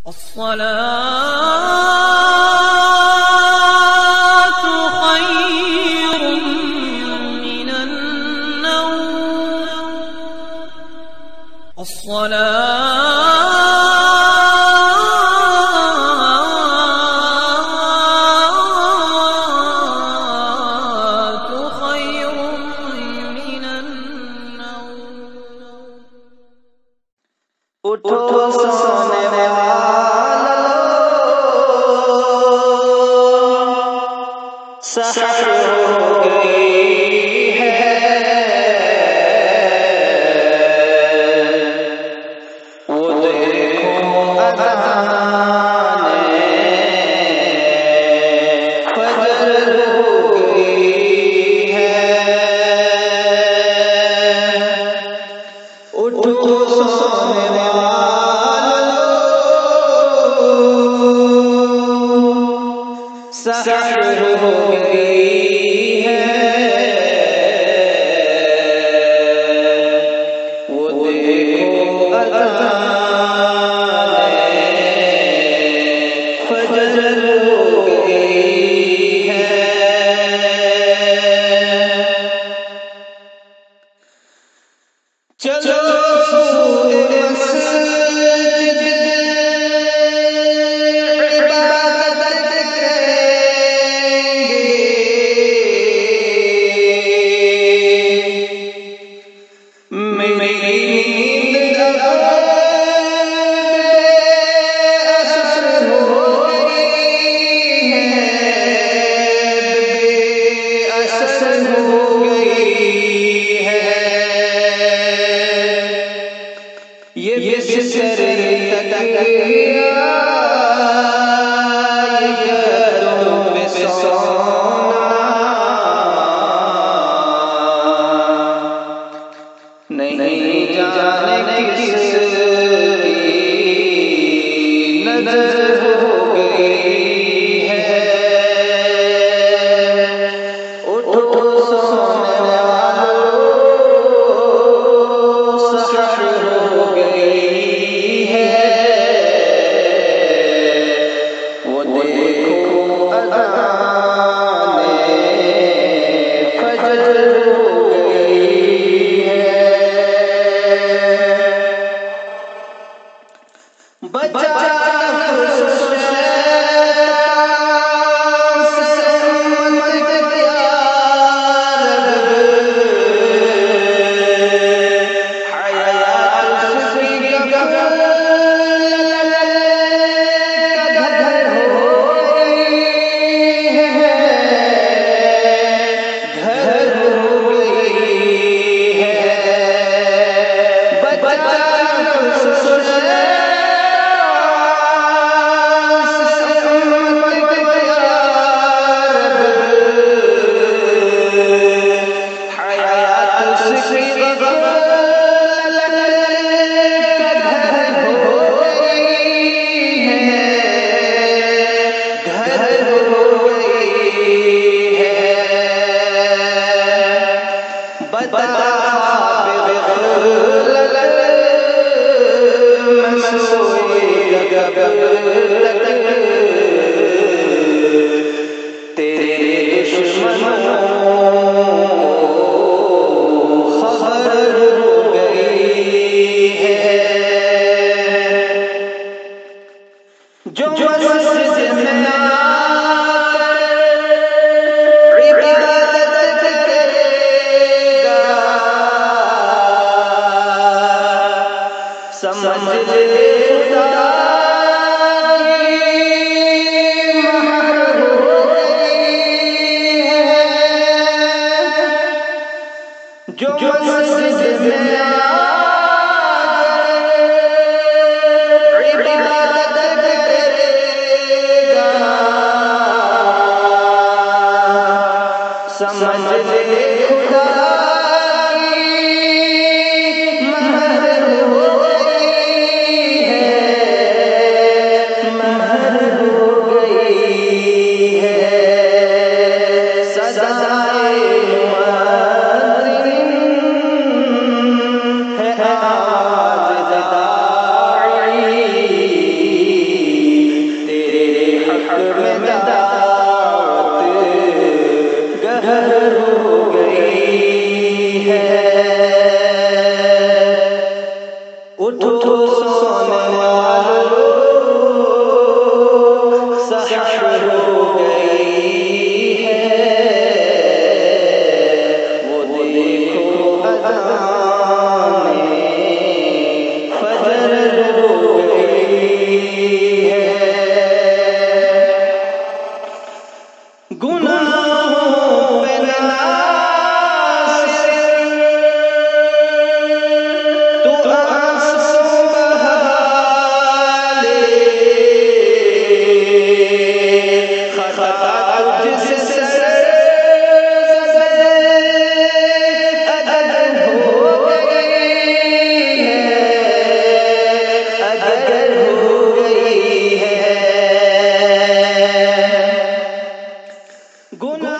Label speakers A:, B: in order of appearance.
A: الصلاة خير من النوم. الصلاة خير من النوم.
B: اٹھو سونے سحر ہو گئی ہے، وہ دیکھو اذان فجر ہو گئی ہے، اٹھو سونے والو سحر ہو گئی ہے، وہ دیکھو اذان فجر ہو گئی ہے، چلو سوئے مسجد عبادت نہیں جانے کس کی نظر ہو گئی ہے، اٹھو سونے والو سحر ہو گئی ہے، وہ دیکھو اذان فجر ہو گئی ہے، بچا نفس شیطان سے امت کیا رب، حیات اس کی گھر ہو گئی ہے، گھر ہو گئی ہے، بچا نفس شیطان تیرے دشمنوں خبر ہو گئی ہے، جو مسجد میں آ کر عبادت کرے گا، سمجھ لے خدا جو مسجد میں آ کر عبادت کرے گا، سمجھ لے خدا کی مہر ہو گئی ہے، مہر ہو گئی ہے، سزائے گناہ